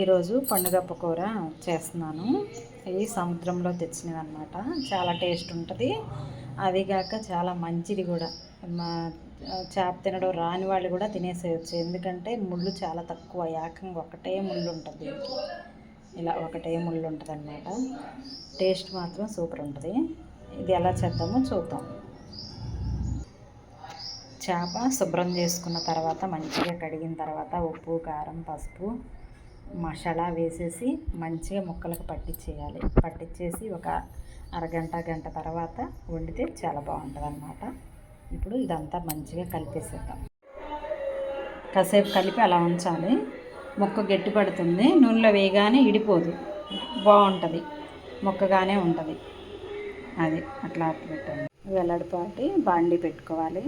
ఈరోజు పండుగప్ప కూర చేస్తున్నాను. ఇది సముద్రంలో తెచ్చినవి అనమాట. చాలా టేస్ట్ ఉంటుంది. అదిగాక చాలా మంచిది కూడా. మా చేప తినడం రాని వాళ్ళు కూడా తినేసేయచ్చు. ఎందుకంటే ముళ్ళు చాలా తక్కువ, ఏకంగా ఒకటే ముళ్ళు ఉంటుంది. ఇలా ఒకటే ముళ్ళు ఉంటుంది అన్నమాట. టేస్ట్ మాత్రం సూపర్ ఉంటుంది. ఇది ఎలా చేద్దామో చూద్దాం. చేప శుభ్రం చేసుకున్న తర్వాత మంచిగా కడిగిన తర్వాత ఉప్పు, కారం, పసుపు, మసాలా వేసేసి మంచిగా ముక్కలకు పట్టించేయాలి. పట్టించేసి ఒక అరగంట గంట తర్వాత వండితే చాలా బాగుంటుంది అన్నమాట. ఇప్పుడు ఇదంతా మంచిగా కలిపేసేద్దాం. కాసేపు కలిపి అలా ఉంచాలి. ముక్క గట్టి పడుతుంది. నూనెలో వేయగానే ఇడిపోదు, బాగుంటుంది, ముక్కగానే ఉంటుంది. అది అట్లా పెట్టండి. వెల్లడిపాటి బాండి పెట్టుకోవాలి.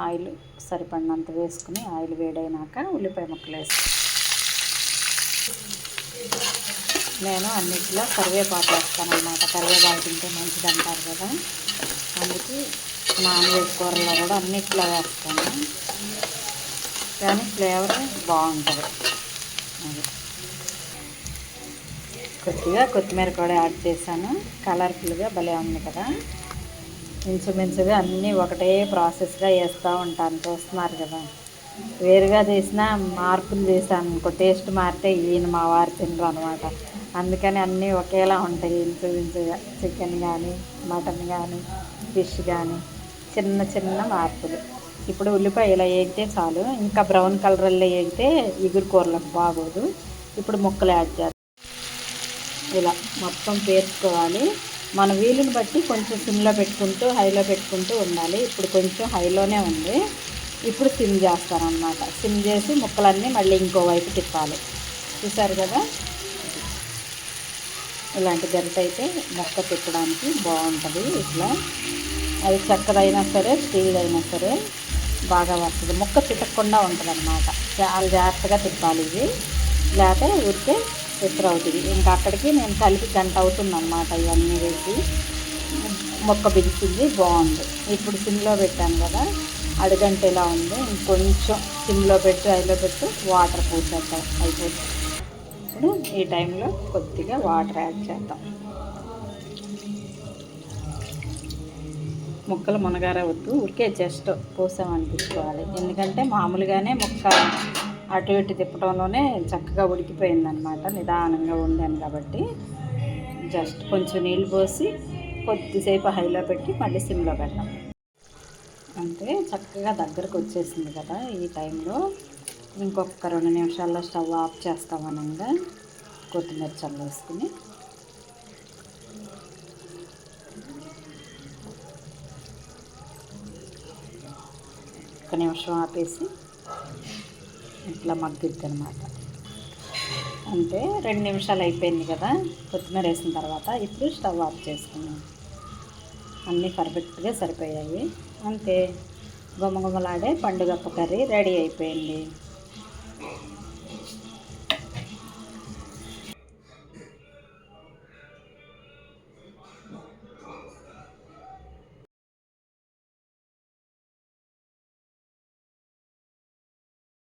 ఆయిల్ సరిపడినంత వేసుకుని ఆయిల్ వేడైనాక ఉల్లిపాయ ముక్కలు వేస్తాను. నేను అన్నిట్లో కరివేపాకు వేస్తాను అన్నమాట. కరివేపాకు తింటే మంచిది అంటారు కదా, అందుకే నాన్ వెజ్ కూరలో కూడా అన్నిట్లో వేస్తాను. కానీ ఫ్లేవర్ బాగుంటుంది. అది కొద్దిగా కొత్తిమీర కూడా యాడ్ చేశాను. కలర్ఫుల్గా భలే ఉంది కదా. ఇంచుమించుగా అన్నీ ఒకటే ప్రాసెస్గా వేస్తూ ఉంటాను, చూస్తున్నారు కదా. వేరుగా చేసినా మార్పులు చేశాను అనుకో, టేస్ట్ మారితే ఈయన మా వారు తినరు అనమాట. అందుకని అన్నీ ఒకేలా ఉంటాయి ఇంచుమించుగా. చికెన్ కానీ, మటన్ కానీ, ఫిష్ కానీ చిన్న చిన్న మార్పులు. ఇప్పుడు ఉల్లిపాయ ఇలా వేగితే చాలు. ఇంకా బ్రౌన్ కలర్లో వేగితే ఇగురు కూరలకు బాగోదు. ఇప్పుడు ముక్కలు యాడ్ చేస్తాం. ఇలా మొత్తం పేర్చుకోవాలి. మన వీలుని బట్టి కొంచెం సిమ్లో పెట్టుకుంటూ హైలో పెట్టుకుంటూ ఉండాలి. ఇప్పుడు కొంచెం హైలోనే ఉంది. ఇప్పుడు సిమ్ చేస్తానన్నమాట. సిమ్ చేసి ముక్కలన్నీ మళ్ళీ ఇంకోవైపు తిప్పాలి. చూసారు కదా, ఇలాంటి గరిట అయితే ముక్క తిప్పడానికి బాగుంటుంది. ఇట్లా అది చెక్కదైనా సరే, స్టీల్ అయినా సరే బాగా వస్తుంది. ముక్క తిప్పకుండా ఉంటుంది అన్నమాట. చాలా జాగ్రత్తగా తిప్పాలి ఇది, లేకపోతే ఊరికే అవుతుంది. ఇంకా అక్కడికి నేను కలిపి గంట అవుతుంది అన్నమాట. ఇవన్నీ వేసి మొక్క బిగిసింది, బాగుంది. ఇప్పుడు సిమ్లో పెట్టాను కదా, అడుగంట ఇలా ఉంది. ఇంకొంచెం సిమ్లో పెట్టి హైలో పెట్టి వాటర్ పోసేద్దాం అయిపోతుంది. ఇప్పుడు ఈ టైంలో కొద్దిగా వాటర్ యాడ్ చేద్దాం. ముక్కలు మునగారవద్దు, ఊరికే జస్ట్ పోసామనిపించుకోవాలి. ఎందుకంటే మామూలుగానే ముక్క అటు ఇటు తిప్పడంలోనే చక్కగా ఉడికిపోయిందనమాట. నిదానంగా వండాను కాబట్టి జస్ట్ కొంచెం నీళ్ళు పోసి కొద్దిసేపు హైలో పెట్టి మళ్ళీ సిమ్లో పెట్టాం. అంటే చక్కగా దగ్గరకు వచ్చేసింది కదా. ఈ టైంలో ఇంకొక 2 నిమిషాల్లో స్టవ్ ఆఫ్ చేస్తామనగా కొత్తిమీర చల్లేసుకుని ఒక నిమిషం ఆపేసి ఇట్లా మగ్గిద్ది అనమాట. అంటే 2 నిమిషాలు అయిపోయింది కదా కొత్తిమీర వేసిన తర్వాత. ఇప్పుడు స్టవ్ ఆఫ్ చేసుకున్నాం. అన్నీ పర్ఫెక్ట్గా సరిపోయాయి. అంతే, గుమగుమలాడే పండుగప్ప కర్రీ రెడీ అయిపోయింది.